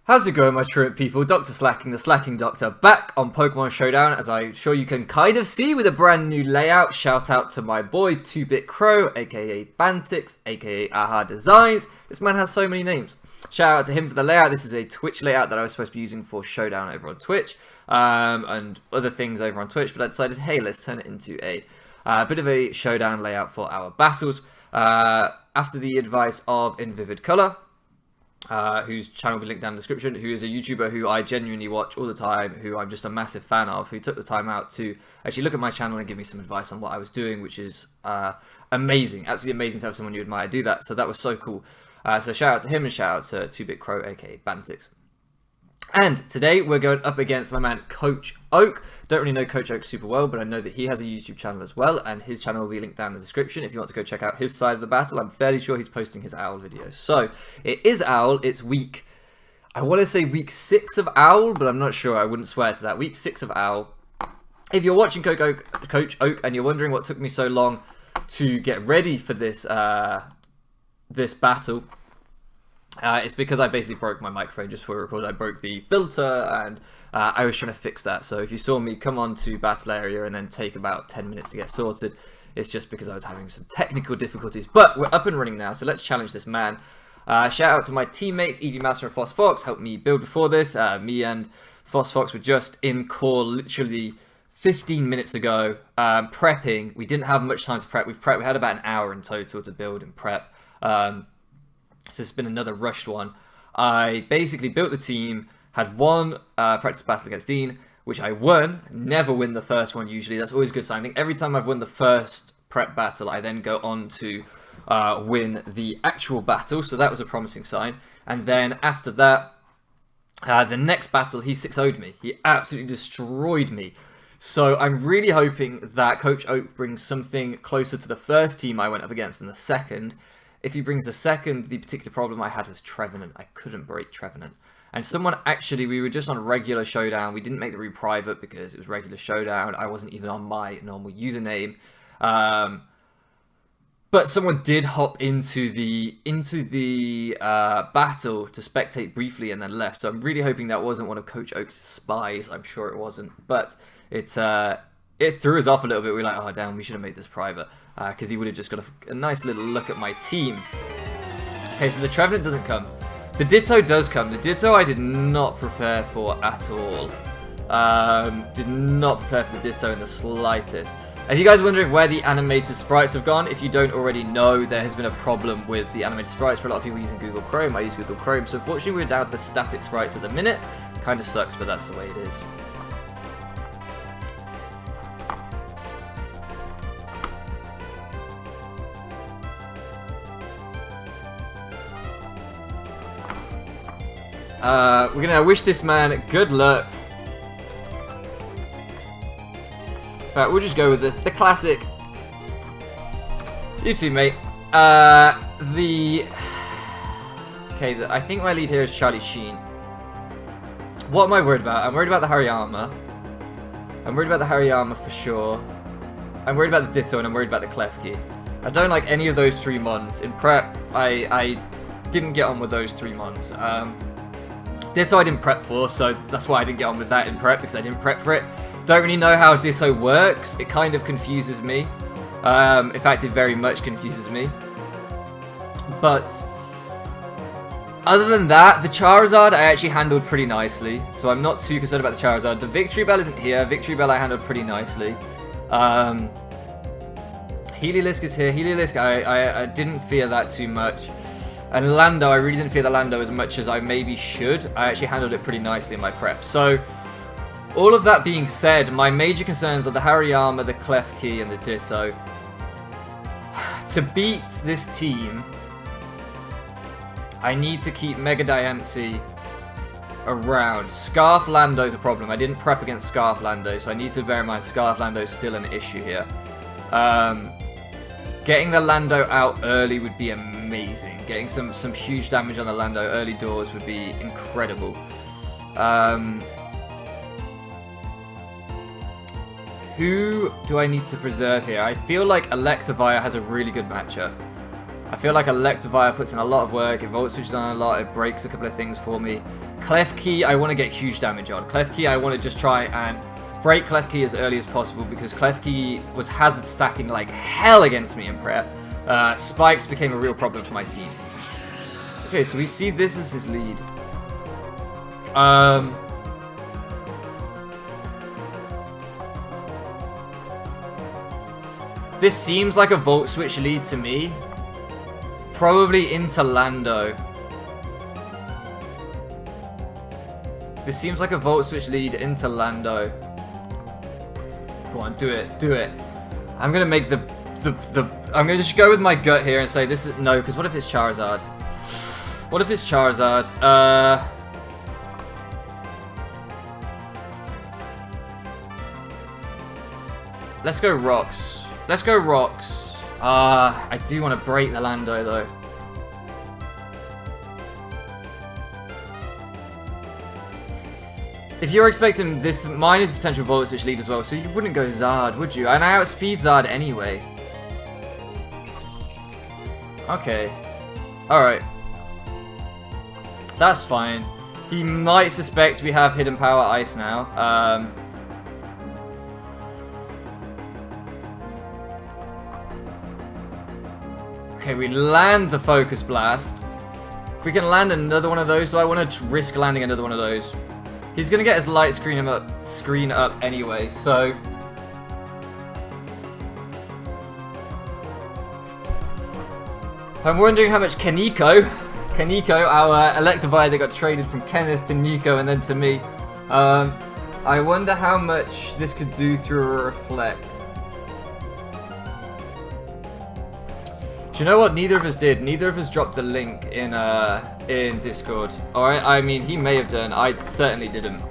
How's it going, my truant people? DrSlaking, the Slacking Doctor, back on Pokemon Showdown, as I'm sure you can kind of see with a brand new layout. Shout out to my boy, 2-Bit Crow, aka Bantix, aka Aha Designs. This man has so many names. Shout out to him for the layout. This is a Twitch layout that I was supposed to be using for Showdown over on Twitch, and other things over on Twitch, but I decided, hey, let's turn it into a bit of a Showdown layout for our battles. After the advice of In Vivid Color, whose channel will be linked down in the description, who is a YouTuber who I genuinely watch all the time, who I'm just a massive fan of, who took the time out to actually look at my channel and give me some advice on what I was doing, which is amazing, absolutely amazing to have someone you admire do that. So that was so cool. So shout out to him and shout out to 2-Bit Crow, aka Bantix. And today we're going up against my man Coach Oak. Don't really know Coach Oak super well, but I know that he has a YouTube channel as well, and his channel will be linked down in the description if you want to go check out his side of the battle. I'm fairly sure he's posting his Owl videos. So it is Owl. It's week, I want to say week 6 of Owl, but I'm not sure. I wouldn't swear to that. Week 6 of Owl. If you're watching Coach Oak and you're wondering what took me so long to get ready for this this battle, it's because I basically broke my microphone just before we recorded. I broke the filter and I was trying to fix that. So if you saw me come on to battle area and then take about 10 minutes to get sorted, it's just because I was having some technical difficulties. But we're up and running now, so let's challenge this man. Shout out to my teammates, Eevee Master and Foss Fox, helped me build before this. Me and Foss Fox were just in core literally 15 minutes ago, prepping. We didn't have much time to prep. We had about an hour in total to build and prep. So it's been another rushed one. I basically built the team, had one practice battle against Dean, which I won. Never win the first one usually. That's always a good sign. I think every time I've won the first prep battle, I then go on to win the actual battle. So that was a promising sign. And then after that, the next battle, he 6-0'd me. He absolutely destroyed me. So I'm really hoping that Coach Oak brings something closer to the first team I went up against than the second. If he brings the second, the particular problem I had was Trevenant. I couldn't break Trevenant. And someone actually, we were just on regular Showdown. We didn't make the room private because it was regular Showdown. I wasn't even on my normal username. But someone did hop into the battle to spectate briefly and then left. So I'm really hoping that wasn't one of Coach Oak's spies. I'm sure it wasn't. But it threw us off a little bit. We were like, oh damn, we should have made this private. Because he would have just got a nice little look at my team. Okay, so the Trevenant doesn't come. The Ditto does come. The Ditto I did not prepare for at all. Did not prepare for the Ditto in the slightest. If you guys are wondering where the animated sprites have gone, if you don't already know, there has been a problem with the animated sprites for a lot of people using Google Chrome. I use Google Chrome, so unfortunately we're down to the static sprites at the minute. Kind of sucks, but that's the way it is. We're gonna wish this man good luck. In fact, we'll just go with this. The classic. You too, mate. I think my lead here is Charlie Sheen. What am I worried about? I'm worried about the Hariyama. I'm worried about the Hariyama for sure. I'm worried about the Ditto and I'm worried about the Klefki. I don't like any of those 3 mons. In prep, I didn't get on with those 3 mons. Ditto I didn't prep for, so that's why I didn't get on with that in prep, because I didn't prep for it. Don't really know how Ditto works. It kind of confuses me. In fact, it very much confuses me. But other than that, the Charizard I actually handled pretty nicely, so I'm not too concerned about the Charizard. The Victory Bell isn't here. Victory Bell I handled pretty nicely. Heliolisk is here. Heliolisk, I didn't fear that too much. And Lando, I really didn't fear the Lando as much as I maybe should. I actually handled it pretty nicely in my prep. So, all of that being said, my major concerns are the Hariyama, the Klefki, and the Ditto. To beat this team, I need to keep Mega Diancie around. Scarf Lando is a problem. I didn't prep against Scarf Lando, so I need to bear in mind Scarf Lando is still an issue here. Getting the Lando out early would be amazing. Getting some huge damage on the Lando early doors would be incredible. Who do I need to preserve here? I feel like Electivire has a really good matchup. I feel like Electivire puts in a lot of work, it Volt Switches on a lot, it breaks a couple of things for me. Klefki, I want to get huge damage on. Klefki, I want to just try and break Klefki as early as possible because Klefki was hazard stacking like hell against me in prep. Spikes became a real problem for my team. Okay, so we see this as his lead. This seems like a Volt Switch lead to me. Probably into Lando. This seems like a Volt Switch lead into Lando. Go on, do it, do it. I'm gonna make I'm gonna just go with my gut here and say this is no, because what if it's Charizard? What if it's Charizard? Let's go Rocks. Let's go Rocks. I do want to break the Lando though. If you're expecting this, mine is potential Volt Switch lead as well, so you wouldn't go Zard, would you? And I outspeed Zard anyway. Okay. Alright. That's fine. He might suspect we have Hidden Power Ice now. Okay, we land the Focus Blast. If we can land another one of those, do I want to risk landing another one of those? He's going to get his light screen up anyway, so... I'm wondering how much Kaneko, our Electivire that got traded from Kenneth to Nico and then to me, I wonder how much this could do through a Reflect. Do you know what? Neither of us did. Neither of us dropped a link in Discord. Alright, I mean, he may have done. I certainly didn't.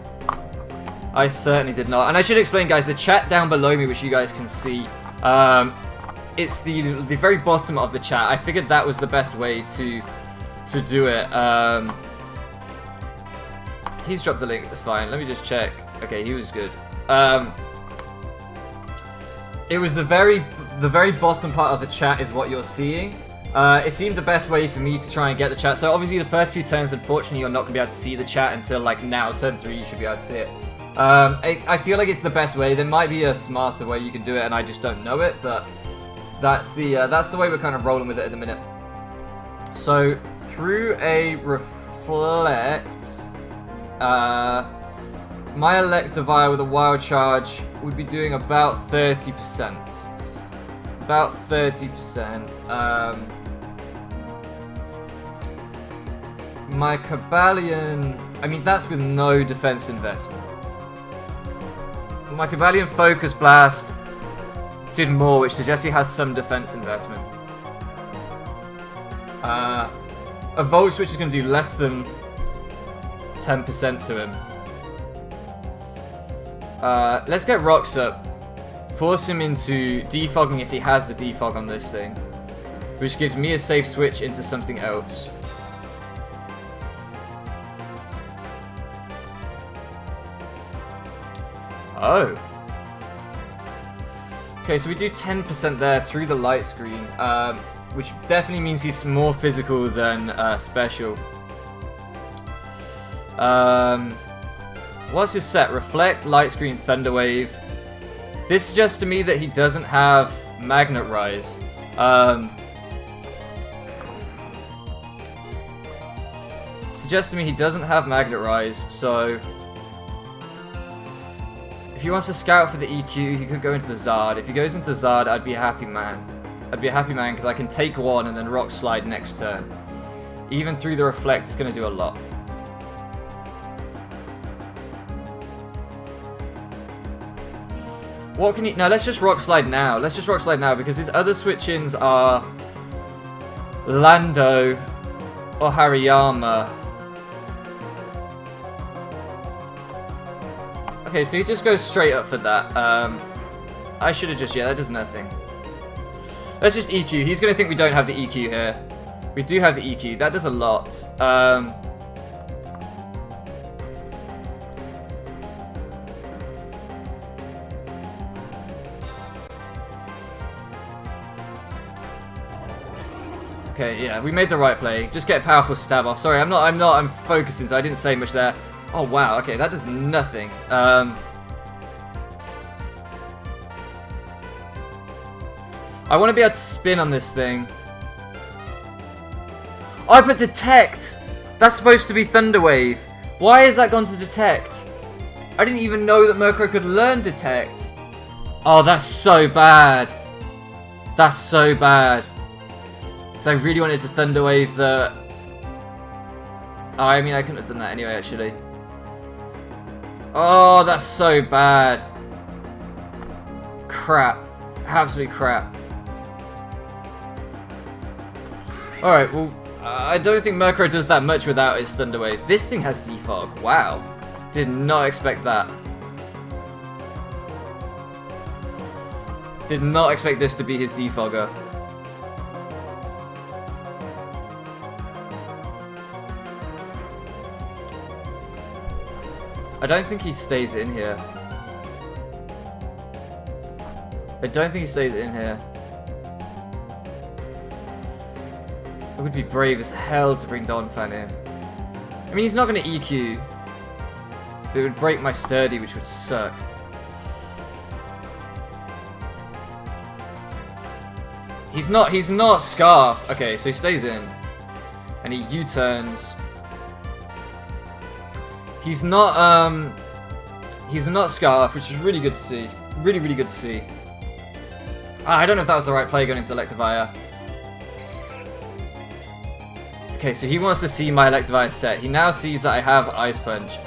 I certainly did not. And I should explain, guys, the chat down below me, which you guys can see, it's the very bottom of the chat. I figured that was the best way to do it. He's dropped the link. That's fine. Let me just check. Okay, he was good. It was the very bottom part of the chat is what you're seeing. It seemed the best way for me to try and get the chat. So obviously the first few turns, unfortunately, you're not going to be able to see the chat until like now, turn 3, you should be able to see it. I feel like it's the best way. There might be a smarter way you can do it, and I just don't know it. But that's the way we're kind of rolling with it at the minute. So through a Reflect, my Electivire with a Wild Charge would be doing about 30%. About 30%. My Cobalion... I mean, that's with no defense investment. My Cobalion Focus Blast did more, which suggests he has some defense investment. A Volt Switch is going to do less than 10% to him. Let's get Rocks up. Force him into defogging if he has the defog on this thing, which gives me a safe switch into something else. Oh. Okay, so we do 10% there through the light screen, which definitely means he's more physical than special. What's his set? Reflect, Light Screen, Thunder Wave. This suggests to me that he doesn't have Magnet Rise. Suggests to me he doesn't have Magnet Rise, so... If he wants to scout for the EQ, he could go into the Zard. If he goes into Zard, I'd be a happy man. I'd be a happy man because I can take one and then Rock Slide next turn. Even through the Reflect, it's going to do a lot. What can he... No, let's just Rock Slide now. Let's just Rock Slide now because his other switch-ins are Lando or Hariyama. Okay, so he just goes straight up for that. I should have just... Yeah, that does nothing. Let's just EQ. He's going to think we don't have the EQ here. We do have the EQ. That does a lot. Okay, yeah, we made the right play. Just get powerful stab off. Sorry, I'm focusing, so I didn't say much there. Oh, wow, okay, that does nothing. I want to be able to spin on this thing. Oh, I put detect! That's supposed to be Thunder Wave. Why has that gone to detect? I didn't even know that Murkrow could learn detect. Oh, that's so bad. That's so bad. Because I really wanted to Thunder Wave the... Oh, I mean, I couldn't have done that anyway, actually. Oh, that's so bad. Crap. Absolute crap. Alright, well, I don't think Murkrow does that much without his Thunder Wave. This thing has Defog. Wow. Did not expect that. Did not expect this to be his Defogger. I don't think he stays in here. I don't think he stays in here. It would be brave as hell to bring Donphan in. I mean, he's not going to EQ. It would break my Sturdy, which would suck. He's not Scarf. Okay, so he stays in. And he U-turns. He's not Scarf, which is really good to see. Really, really good to see. I don't know if that was the right play going into Electivire. Okay, so he wants to see my Electivire set. He now sees that I have Ice Punch.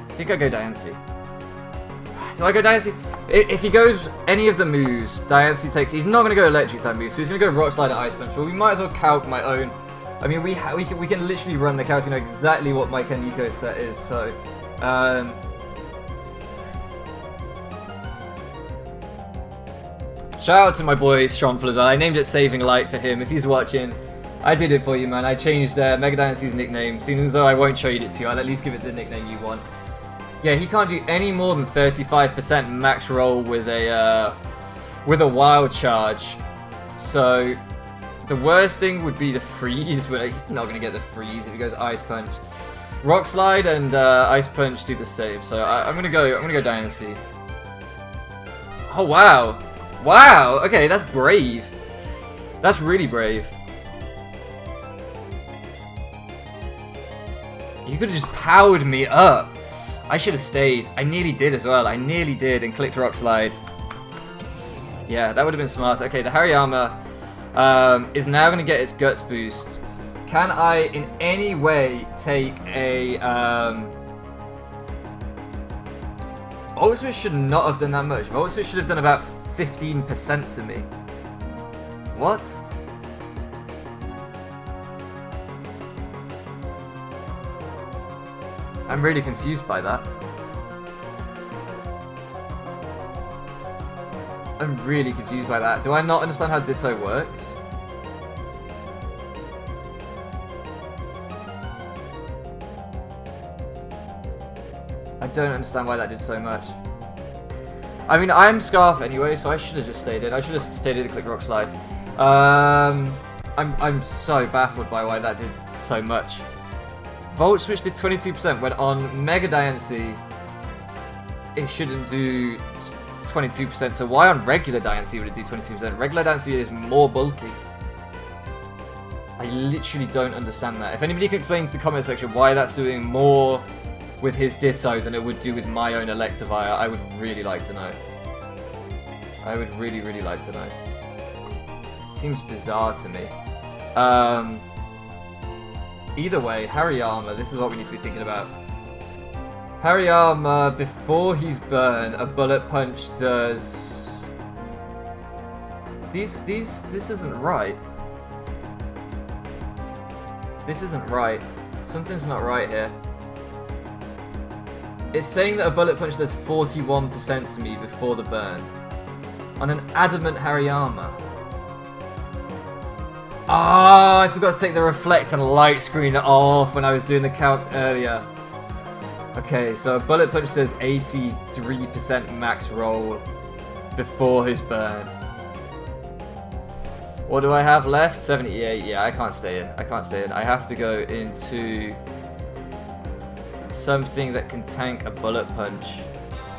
I think I go Diancie. Do I go Diancie? If he goes any of the moves, Diancie takes... He's not going to go electric type moves, so he's going to go Rock Slide and Ice Punch. But we might as well calc my own. I mean, we can literally run the calc. You know exactly what my Kaneko set is, so... Shout out to my boy Stromful as well. I named it Saving Light for him. If he's watching, I did it for you, man. I changed Mega Diancie's nickname. Seeing as though I won't trade it to you, I'll at least give it the nickname you want. Yeah, he can't do any more than 35% max roll with a wild charge. So the worst thing would be the freeze, but he's not going to get the freeze if he goes Ice Punch. Rock Slide and Ice Punch do the same. So I'm gonna go Diancie. Oh wow, wow. Okay, that's brave. That's really brave. You could have just powered me up. I should have stayed. I nearly did as well. I nearly did and clicked Rock Slide. Yeah, that would have been smart. Okay, the Hariyama is now going to get its Guts boost. Can I in any way take a... Volt Switch should not have done that much. Volt Switch should have done about 15% to me. What? I'm really confused by that. I'm really confused by that. Do I not understand how Ditto works? I don't understand why that did so much. I mean, I'm Scarf anyway, so I should have just stayed in. I should have stayed in and clicked Rock Slide. I'm so baffled by why that did so much. Volt Switch did 22%, when on Mega Diancie, it shouldn't do 22%. So why on regular Diancie would it do 22%? Regular Diancie is more bulky. I literally don't understand that. If anybody can explain to the comment section why that's doing more with his Ditto than it would do with my own Electivire, I would really like to know. I would really, really like to know. It seems bizarre to me. Either way, Hariyama, this is what we need to be thinking about. Hariyama, before he's burned, a Bullet Punch does... This isn't right. This isn't right. Something's not right here. It's saying that a bullet punch does 41% to me before the burn. On an adamant Hariyama. Ah, I forgot to take the reflect and light screen off when I was doing the calcs earlier. Okay, so a bullet punch does 83% max roll before his burn. What do I have left? 78. Yeah, I can't stay in. I can't stay in. I have to go into something that can tank a bullet punch.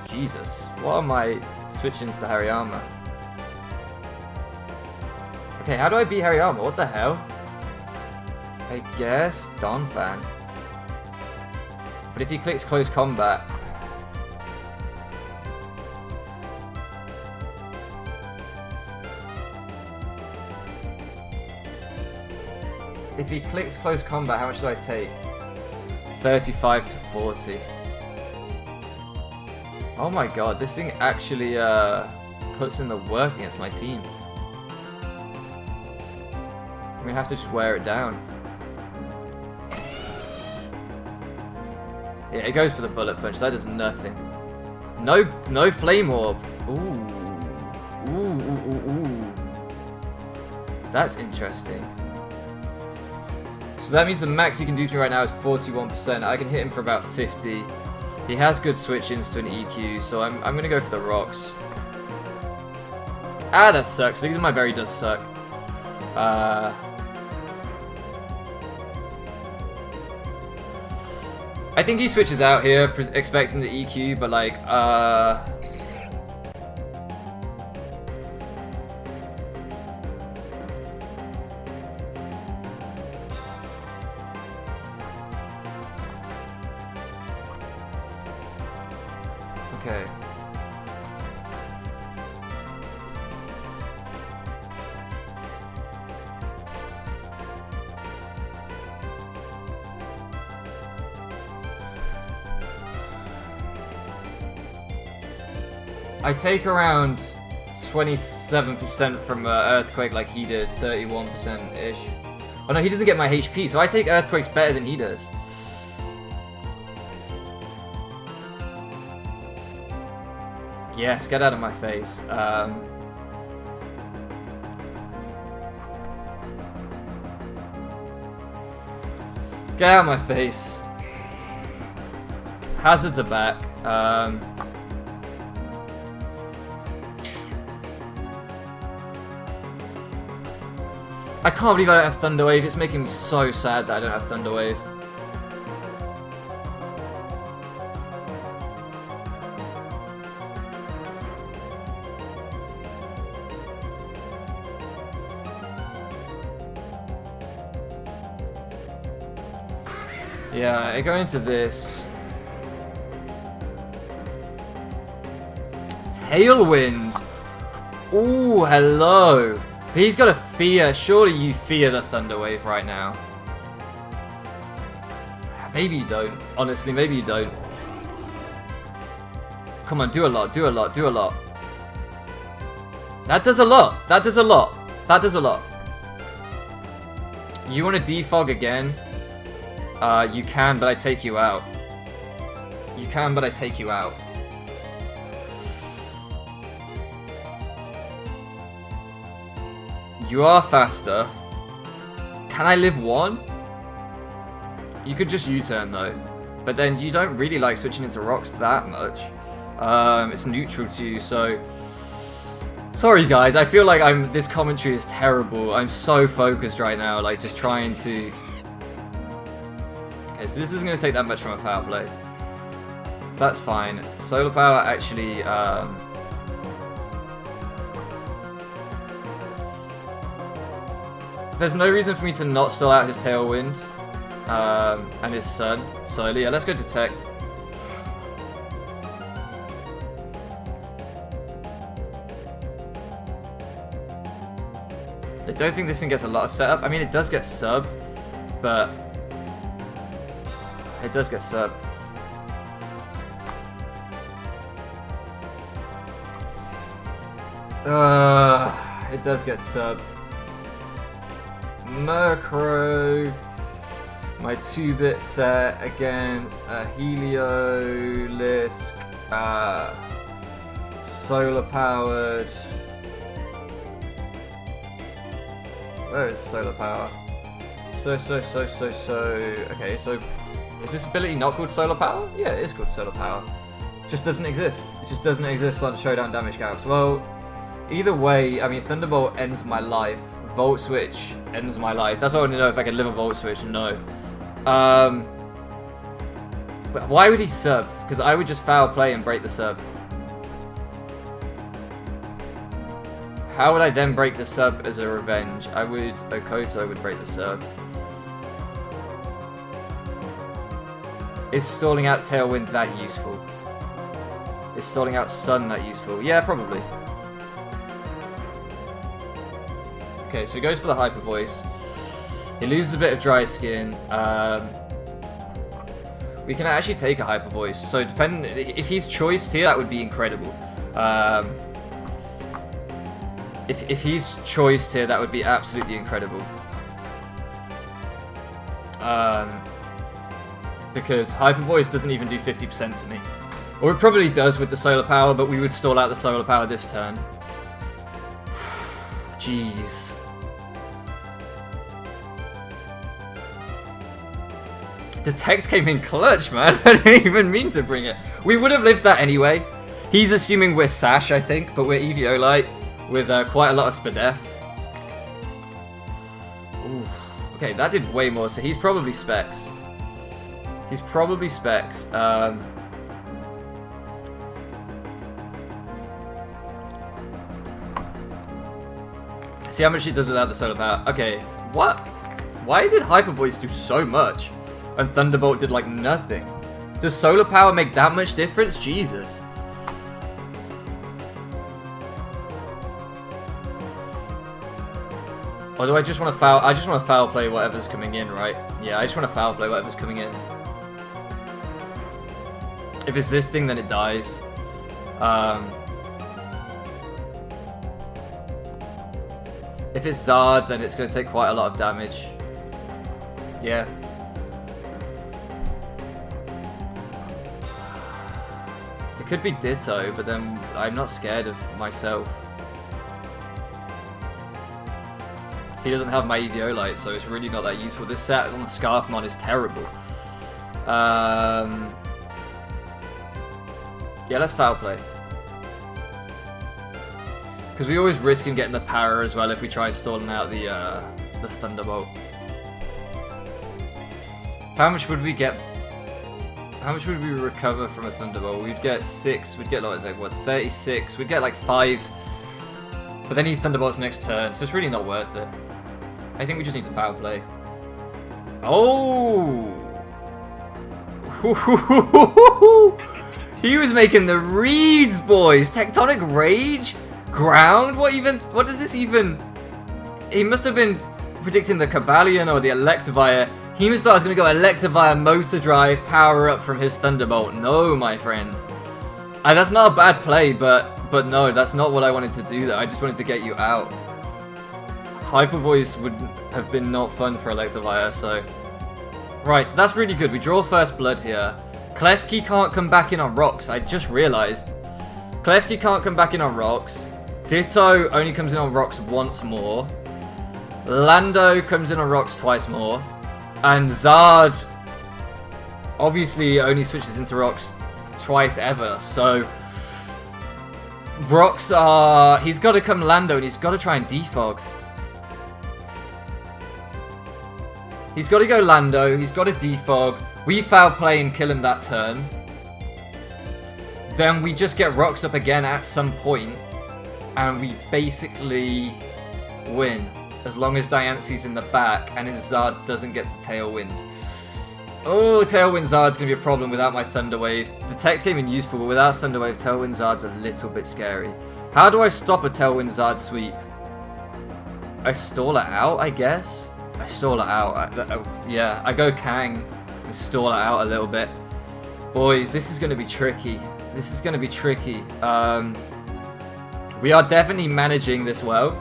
Jesus. What are my switch-ins to Hariyama? Okay, how do I beat Hariyama? What the hell? I guess Donphan. But if he clicks close combat... If he clicks close combat, how much do I take? 35 to 40. Oh my god, this thing actually puts in the work against my team. I'm gonna have to just wear it down. Yeah, it goes for the bullet punch. That does nothing. No flame orb. Ooh. That's interesting. So that means the max he can do to me right now is 41%. I can hit him for about 50. He has good switch-ins to an EQ, so I'm gonna go for the rocks. Ah, that sucks. Losing my berry does suck. I think he switches out here, expecting the EQ, but like, okay. I take around 27% from Earthquake like he did, 31%-ish. Oh no, he doesn't get my HP, so I take Earthquakes better than he does. Yes, get out of my face. Get out of my face. Hazards are back. I can't believe I don't have Thunder Wave. It's making me so sad that I don't have Thunder Wave. Yeah, I go into this. Tailwind. Ooh, hello. But he's got a fear. Surely you fear the Thunder Wave right now. Maybe you don't. Honestly, maybe you don't. Come on, do a lot, do a lot, do a lot. That does a lot. That does a lot. That does a lot. You want to defog again? You can, but I take you out. You can, but I take you out. You are faster. Can I live one? You could just U-turn though. But then you don't really like switching into rocks that much. It's neutral to you, so... Sorry guys, I feel like this commentary is terrible. I'm so focused right now, like just trying to... Okay, so this isn't going to take that much from a power play. That's fine. Solar power actually... There's no reason for me to not stall out his Tailwind and his Sun. So yeah, let's go Detect. I don't think this thing gets a lot of setup. I mean, it does get sub, but it does get sub. It does get sub. Murkrow my 2-bit set against a Heliolisk, solar powered. Where is solar power? Okay, so is this ability not called solar power? Yeah, it is called solar power. It just doesn't exist. It just doesn't exist on Showdown damage calcs. Well, either way, I mean, Thunderbolt ends my life. Volt Switch ends my life. That's why I want to know if I can live a Volt Switch. No. But why would he sub? Because I would just foul play and break the sub. How would I then break the sub as a revenge? Okoto would break the sub. Is stalling out Tailwind that useful? Is stalling out Sun that useful? Yeah, probably. Okay, so he goes for the Hyper Voice. He loses a bit of Dry Skin. We can actually take a Hyper Voice. So depending, if he's choiced here, that would be incredible. If he's choiced here, that would be absolutely incredible. Because Hyper Voice doesn't even do 50% to me. Or it probably does with the solar power, but we would stall out the solar power this turn. Jeez. Detect came in clutch, man. I didn't even mean to bring it. We would have lived that anyway. He's assuming we're Sash, I think, but we're Eviolite with quite a lot of Spadef. Ooh. Okay, that did way more, so he's probably Specs. He's probably Specs. See how much it does without the solar power. Okay, what? Why did Hyper Voice do so much? And Thunderbolt did like nothing. Does solar power make that much difference? Jesus. Or do I just want to foul? I just want to foul play whatever's coming in, right? Yeah, I just want to foul play whatever's coming in. If it's this thing, then it dies. If it's Zard, then it's going to take quite a lot of damage. Yeah. It could be Ditto, but then I'm not scared of myself. He doesn't have my Eviolite, so it's really not that useful. This set on the Scarfmon is terrible. Yeah, let's foul play. Because we always risk him getting the power as well if we try stalling out the Thunderbolt. How much would we get? How much would we recover from a Thunderbolt? We'd get 6, we'd get like what, 36, we'd get like 5. But then he Thunderbolts next turn, so it's really not worth it. I think we just need to foul play. Oh! He was making the reads, boys! Tectonic Rage? Ground? What does this even... He must have been predicting the Cabalion or the Electivire. Hemostar's gonna go Electivire, Motor Drive, power up from his Thunderbolt. No, my friend. That's not a bad play, but no, that's not what I wanted to do there. I just wanted to get you out. Hyper Voice would have been not fun for Electivire, so... Right, so that's really good. We draw first blood here. Klefki can't come back in on rocks, I just realised. Klefki can't come back in on rocks. Ditto only comes in on rocks once more. Lando comes in on rocks twice more. And Zard obviously only switches into rocks twice ever, so... Rocks are... He's got to come Lando and he's got to try and defog. He's got to go Lando, he's got to defog. We foul play and kill him that turn. Then we just get rocks up again at some point, and we basically win. As long as Diance's in the back and his Zard doesn't get to Tailwind. Oh, Tailwind Zard's going to be a problem without my Thunder Wave. Detect came in useful, but without Thunder Wave, Tailwind Zard's a little bit scary. How do I stop a Tailwind Zard sweep? I stall it out, I guess? I stall it out. Yeah, I go Kang and stall it out a little bit. Boys, this is going to be tricky. This is going to be tricky. We are definitely managing this well.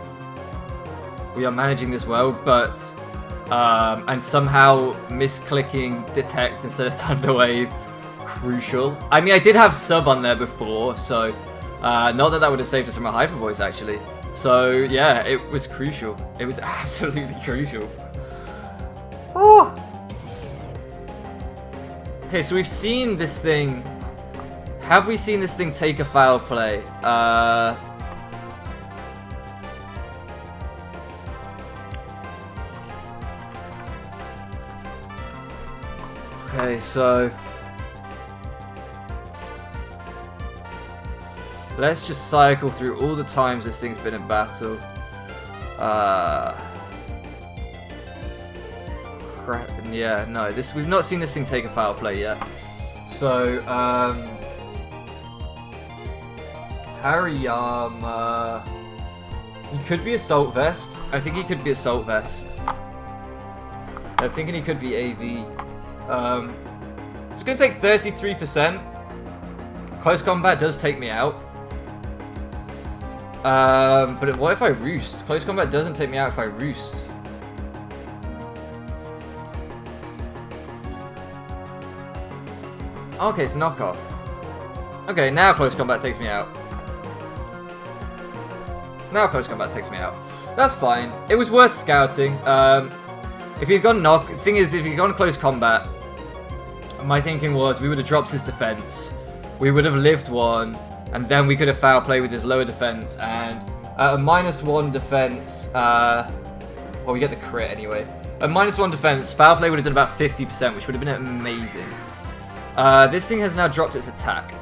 We are managing this well, but And somehow misclicking detect instead of thunderwave, crucial. I mean, I did have sub on there before, so not that would have saved us from a hyper voice actually. So yeah, it was crucial. It was absolutely crucial. Oh. Okay, so we've seen this thing. Have we seen this thing take a foul play? Okay, so let's just cycle through all the times this thing's been in battle. Yeah, no, we've not seen this thing take a foul play yet. So, Hariyama, he could be Assault Vest. I think he could be Assault Vest. I'm thinking he could be AV. It's gonna take 33%. Close combat does take me out. But what if I roost? Close combat doesn't take me out if I roost. Okay, it's knockoff. Okay, now close combat takes me out. Now close combat takes me out. That's fine. It was worth scouting. If he'd gone knock, the thing is, if he'd gone close combat, my thinking was we would have dropped his defense. We would have lived one, and then we could have foul play with his lower defense. And at a -1 defense, well, we get the crit anyway. At -1 defense, foul play would have done about 50%, which would have been amazing. This thing has now dropped its attack.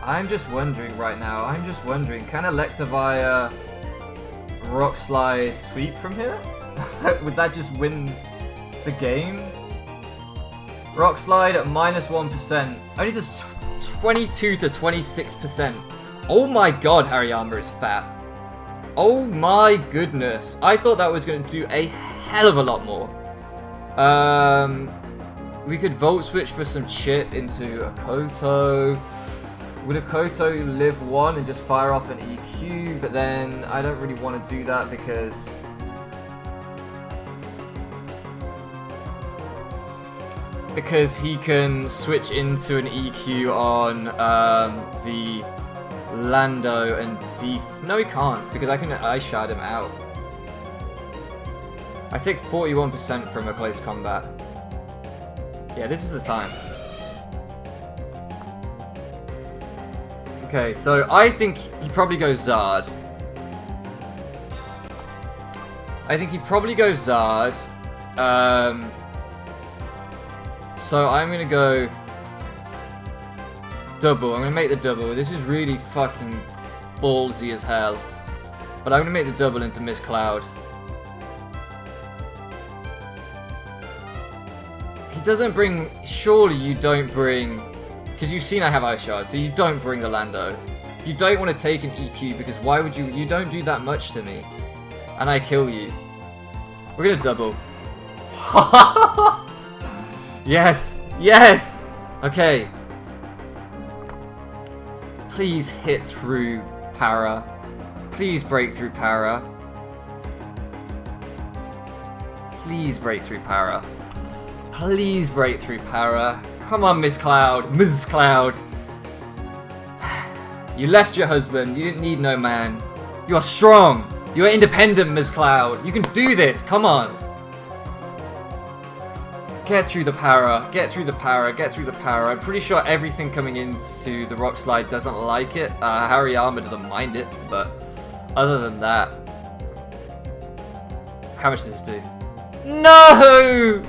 I'm just wondering right now, can Electivire Rock Slide sweep from here? Would that just win the game? Rock Slide at -1%, only does 22 to 26%. Oh my god, Hariyama is fat. Oh my goodness. I thought that was going to do a hell of a lot more. We could Volt Switch for some chip into a Koto. Would a Koto live one and just fire off an EQ? But then I don't really want to do that because he can switch into an EQ on the Lando and No, he can't, because I can Ice Shard him out. I take 41% from a close combat. Yeah, this is the time. Okay, so I think he probably goes Zard. So I'm gonna go double. I'm gonna make the double. This is really fucking ballsy as hell. But I'm gonna make the double into Miss Cloud. He doesn't bring... Surely you don't bring... Because you've seen I have Ice Shard, so you don't bring the Lando. You don't want to take an EQ, because why would you... You don't do that much to me. And I kill you. We're gonna double. Yes! Yes! Okay. Please hit through Para. Please break through Para. Please break through Para. Please break through Para. Come on, Miss Cloud. Ms. Cloud. You left your husband. You didn't need no man. You are strong. You are independent, Ms. Cloud. You can do this. Come on. Get through the Para. Get through the Para. Get through the Para. I'm pretty sure everything coming into the Rock Slide doesn't like it. Hariyama doesn't mind it, but other than that... How much does this do? No!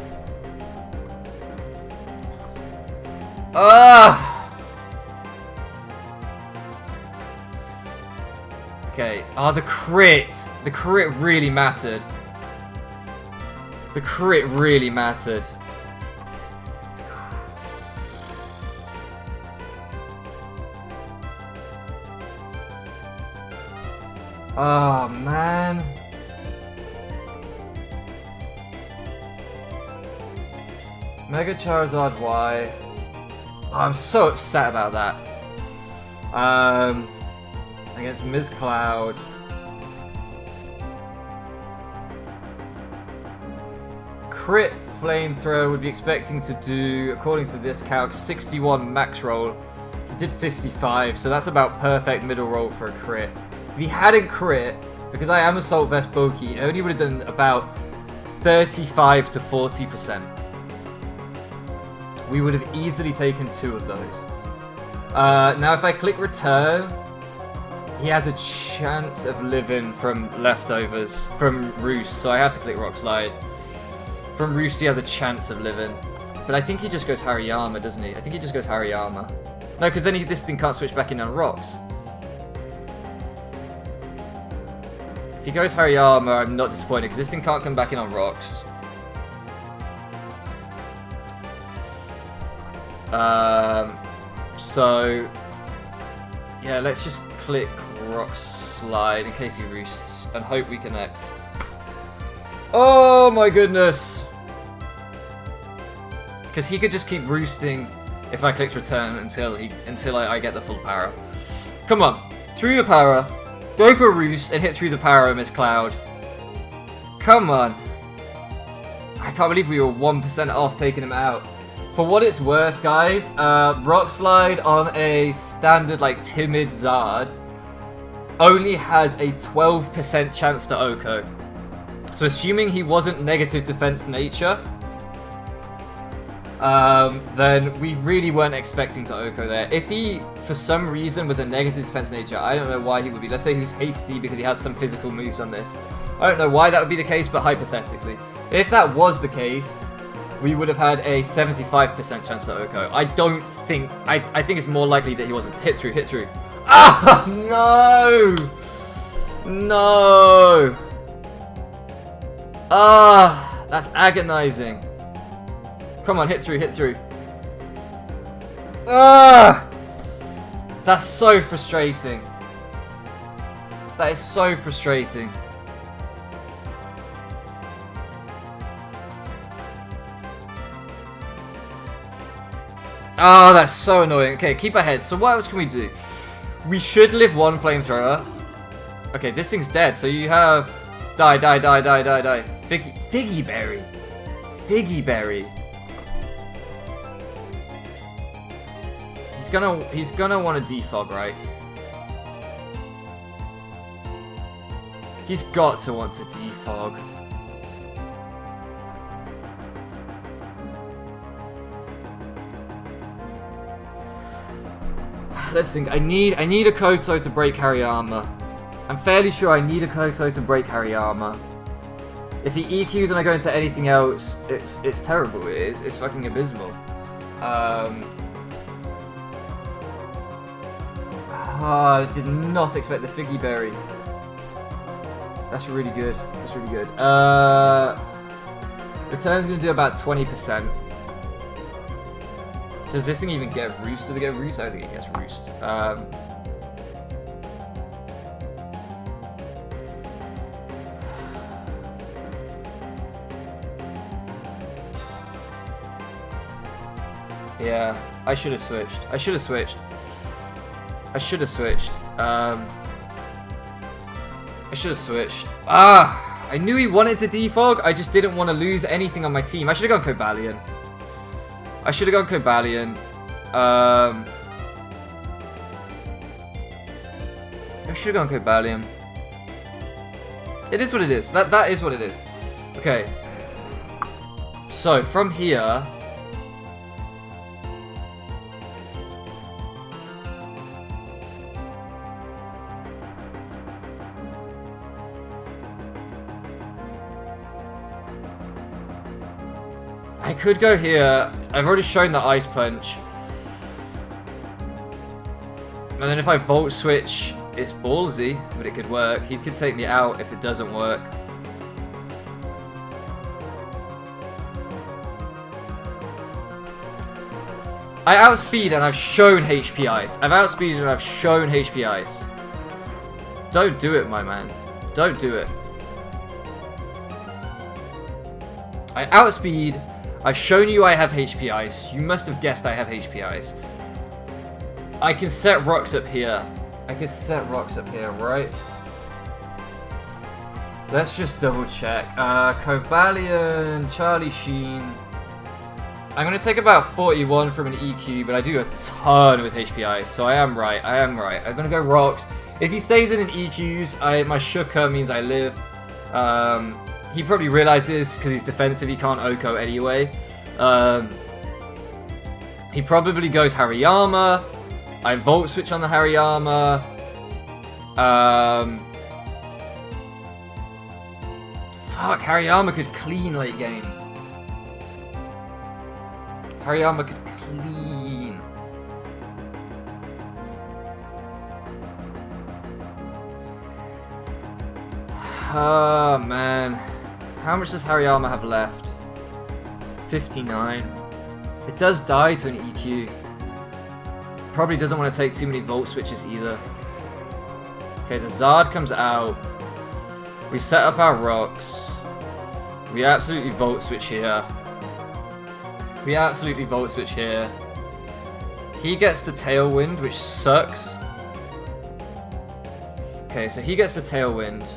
Okay. The crit. The crit really mattered. The crit really mattered. Oh, man. Mega Charizard Y. Oh, I'm so upset about that. Against Ms. Cloud. Crit Flamethrower would be expecting to do, according to this calc, 61 max roll. He did 55, so that's about perfect middle roll for a crit. If he hadn't crit, because I am Assault Vest bulky, it only would have done about 35 to 40%. We would have easily taken 2 of those. Now if I click return, he has a chance of living from leftovers, from Roost, so I have to click Rock Slide. From Roost he has a chance of living. But I think he just goes Hariyama, doesn't he? I think he just goes Hariyama. No, because then this thing can't switch back in on rocks. If he goes Hariyama, I'm not disappointed, because this thing can't come back in on rocks. So, yeah, let's just click Rock Slide in case he roosts and hope we connect. Oh my goodness! Because he could just keep roosting if I clicked return until I get the full power. Come on, through the power, go for a roost and hit through the power, Miss Cloud. Come on! I can't believe we were 1% off taking him out. For what it's worth, guys, Rock Slide on a standard, like, timid Zard only has a 12% chance to OHKO. So assuming he wasn't negative defense nature, then we really weren't expecting to OHKO there. If he, for some reason, was a negative defense nature, I don't know why he would be. Let's say he was hasty because he has some physical moves on this. I don't know why that would be the case, but hypothetically. If that was the case, we would have had a 75% chance to OHKO. I don't think... I think it's more likely that he wasn't. Hit through, hit through. Ah! No! No! Ah! That's agonizing. Come on, hit through, hit through. Ah! That's so frustrating. That is so frustrating. Oh, that's so annoying. Okay, keep ahead. So what else can we do? We should live 1 flamethrower. Okay, this thing's dead. So you have... Die, die, die, die, die, die. Figgy Berry. Figgy Berry. He's gonna want to defog, right? He's got to want to defog. Let's think. I need a Koto to break Hariyama. I'm fairly sure I need a Koto to break Hariyama. If he EQs and I go into anything else, it's terrible. It's fucking abysmal. I did not expect the Figgy Berry. That's really good. That's really good. Return's gonna do about 20%. Does this thing even get Roost? Does it get Roost? I don't think it gets Roost. Yeah, I should have switched. I should have switched. I should have switched. I should have switched. Ah! I knew he wanted to defog. I just didn't want to lose anything on my team. I should have gone Cobalion. I should have gone Cobalion. I should have gone Cobalion. It is what it is. That is what it is. Okay. So, from here... I could go here. I've already shown the Ice Punch. And then if I Volt Switch, it's ballsy, but it could work. He could take me out if it doesn't work. I outspeed and I've shown HP Ice. I've outspeeded and I've shown HP Ice. Don't do it, my man. Don't do it. I outspeed, I've shown you I have HP Ice. You must have guessed I have HP Ice. I can set rocks up here. I can set rocks up here, right? Let's just double check. Cobalion, Charlie Sheen. I'm going to take about 41 from an EQ, but I do a ton with HP Ice, so I am right. I'm going to go rocks. If he stays in an EQs, my Shuka means I live. He probably realizes, because he's defensive, he can't Oko anyway. He probably goes Hariyama. I Volt Switch on the Hariyama. Fuck, Hariyama could clean late game. Hariyama could clean. Oh, man. How much does Hariyama have left? 59. It does die to an EQ. Probably doesn't want to take too many Volt Switches either. Okay, the Zard comes out. We set up our rocks. We absolutely Volt Switch here. We absolutely Volt Switch here. He gets the Tailwind, which sucks. Okay, so he gets the Tailwind.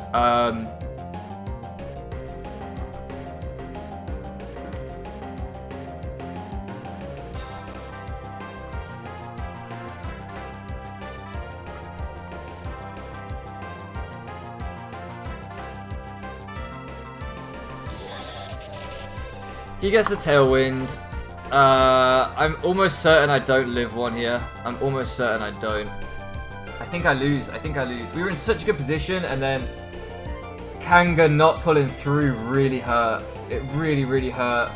He gets the Tailwind. I'm almost certain I don't live one here. I'm almost certain I don't. I think I lose. We were in such a good position, and then Kanga not pulling through really hurt. It really, really hurt.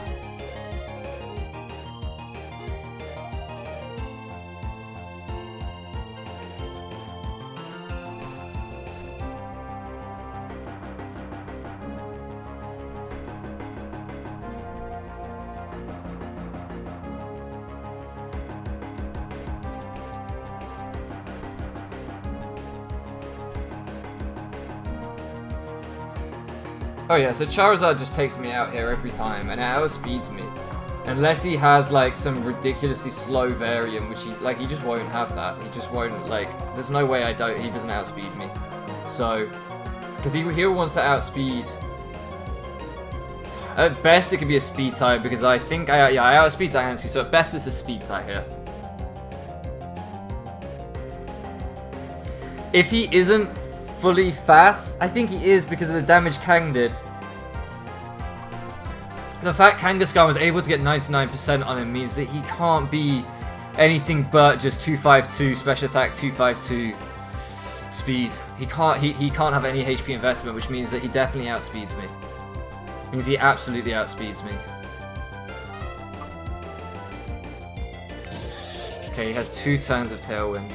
Oh yeah, so Charizard just takes me out here every time, and it outspeeds me. Unless he has, like, some ridiculously slow variant, which he just won't have that. He just won't, like, there's no way he doesn't outspeed me. So, because he'll want to outspeed. At best, it could be a speed tie, because I think, I outspeed Diancie, so at best it's a speed tie here. If he isn't fully fast, I think he is because of the damage Kang did. The fact Kangaskhan was able to get 99% on him means that he can't be anything but just 252 special attack, 252 speed. He can't have any HP investment, which means that he definitely outspeeds me. It means he absolutely outspeeds me. Okay, he has 2 turns of Tailwind.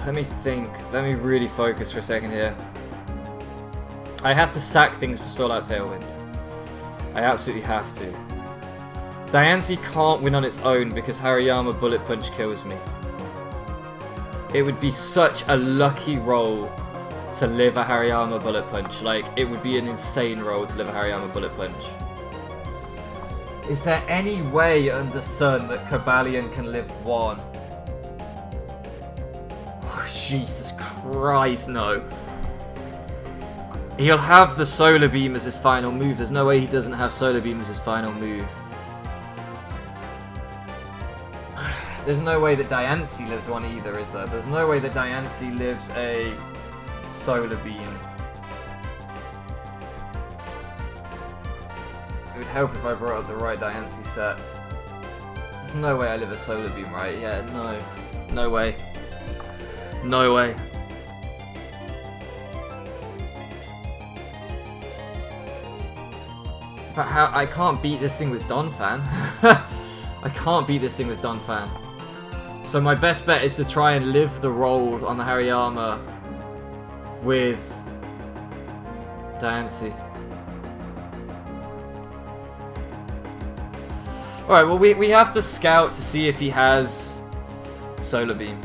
Let me think. Let me really focus for a second here. I have to sack things to stall out Tailwind. I absolutely have to. Diancie can't win on its own because Hariyama Bullet Punch kills me. It would be such a lucky roll to live a Hariyama Bullet Punch. Like, it would be an insane roll to live a Hariyama Bullet Punch. Is there any way under Sun that Cobalion can live 1? Jesus Christ, no. He'll have the Solar Beam as his final move. There's no way he doesn't have Solar Beam as his final move. There's no way that Diancie lives 1 either, is there? There's no way that Diancie lives a Solar Beam. It would help if I brought up the right Diancie set. There's no way I live a Solar Beam, right? Yeah, no. No way. No way. But how? I can't beat this thing with Donphan. I can't beat this thing with Donphan. So my best bet is to try and live the roll on the Hariyama with Dancy. Alright, well we have to scout to see if he has Solar Beam.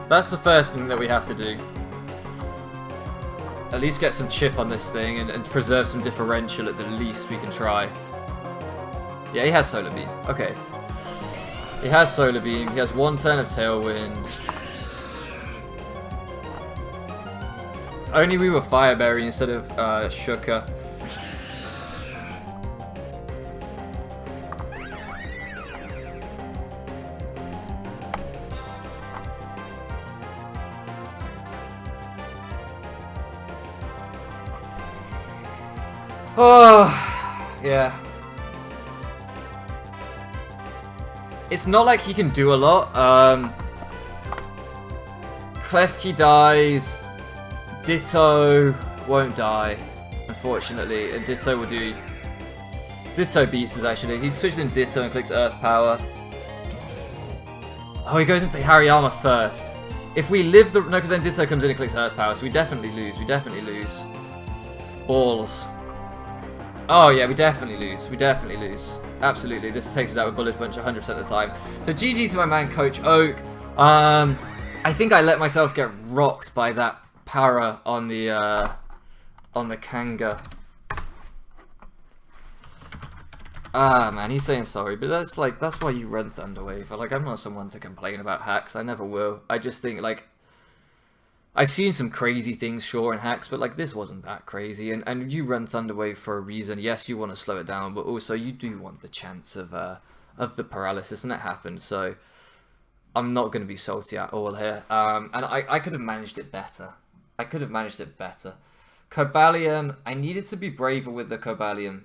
That's the first thing that we have to do. At least get some chip on this thing and preserve some differential at the least we can try. Yeah, he has Solar Beam. Okay. He has Solar Beam. He has 1 turn of Tailwind. If only we were Fire Berry instead of Shuka. Oh, yeah. It's not like he can do a lot. Klefki dies. Ditto won't die, unfortunately. And Ditto will do... Ditto beats us, actually. He switches in Ditto and clicks Earth Power. Oh, he goes into the Hariyama first. If we live the... No, because then Ditto comes in and clicks Earth Power, so we definitely lose. We definitely lose. Balls. Oh yeah, we definitely lose. We definitely lose. Absolutely. This takes us out with Bullet Punch 100% of the time. So GG to my man, Coach Oak. I think I let myself get rocked by that para on the Kanga. Ah man, he's saying sorry, but that's why you run Thunderwave. Like, I'm not someone to complain about hacks. I never will. I just think, like, I've seen some crazy things, sure, in hacks, but like this wasn't that crazy. And you run Thunderwave for a reason. Yes, you want to slow it down, but also you do want the chance of the paralysis, and it happened. So I'm not going to be salty at all here. And I could have managed it better. I could have managed it better. Cobalion, I needed to be braver with the Cobalion.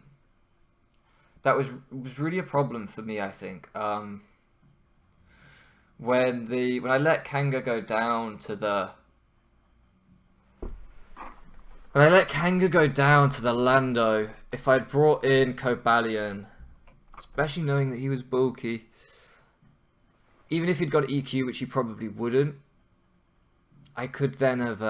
That was really a problem for me, I think. When I let Kanga go down to the... When I let Kanga go down to the Lando, if I'd brought in Cobalion, especially knowing that he was bulky, even if he'd got EQ, which he probably wouldn't, I could then have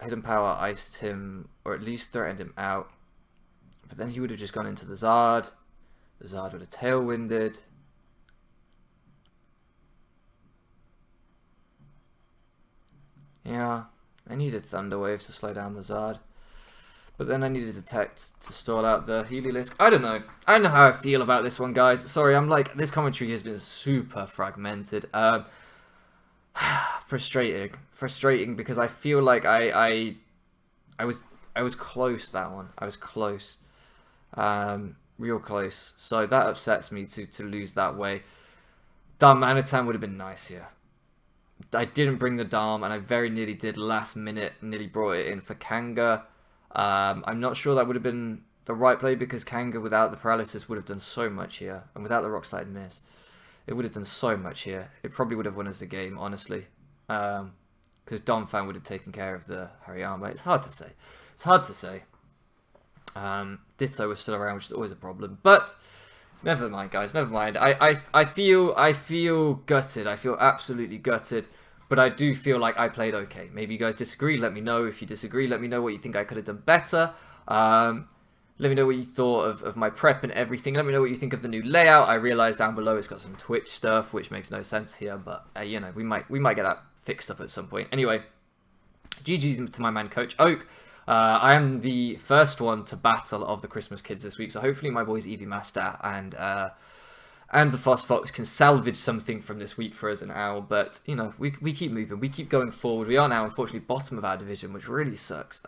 Hidden Power iced him, or at least threatened him out. But then he would have just gone into the Zard. The Zard would have tailwinded. Yeah, I needed Thunder Waves to slow down the Zard. But then I needed Detect to stall out the Heliolisk. I don't know. I don't know how I feel about this one, guys. Sorry, I'm like, this commentary has been super fragmented. Frustrating because I feel like I was close that one. I was close. Real close. So that upsets me to lose that way. Darmanitan would have been nice here. I didn't bring the Darm, and I very nearly did last minute, nearly brought it in for Kanga. I'm not sure that would have been the right play, because Kanga without the paralysis would have done so much here, and without the Rock Slide miss, it would have done so much here. It probably would have won us the game, honestly, because Domfan would have taken care of the Hariyama. It's hard to say. It's hard to say. Ditto was still around, which is always a problem, but never mind, guys. Never mind. I feel gutted. I feel absolutely gutted. But I do feel like I played okay. Maybe you guys disagree. Let me know. If you disagree, let me know what you think I could have done better. Let me know what you thought of my prep and everything. Let me know what you think of the new layout. I realize down below it's got some Twitch stuff, which makes no sense here. But you know, we might get that fixed up at some point. Anyway, GG to my man Coach Oak. I am the first one to battle of the Christmas kids this week, so hopefully my boys Eevee Master and the Fox can salvage something from this week for us and Owl. But you know, we keep moving, we keep going forward. We are now unfortunately bottom of our division, which really sucks.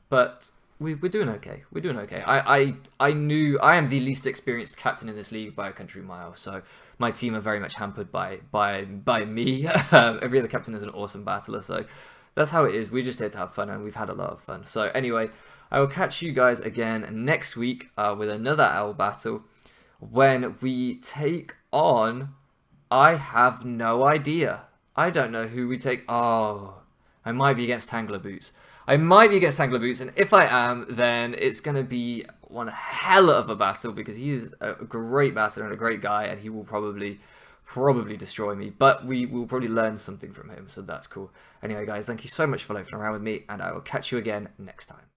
But we're doing okay. We're doing okay. I knew I am the least experienced captain in this league by a country mile, so my team are very much hampered by me. Every other captain is an awesome battler, so that's how it is. We're just here to have fun, and we've had a lot of fun. So anyway, I will catch you guys again next week with another Owl battle, when we take on... I have no idea. I don't know who we take... Oh, I might be against Tangler Boots. I might be against Tangler Boots, and if I am, then it's going to be one hell of a battle, because he is a great battler and a great guy, and he will probably destroy me, but we will probably learn something from him, so that's cool. Anyway, guys, thank you so much for loafing around with me, and I will catch you again next time.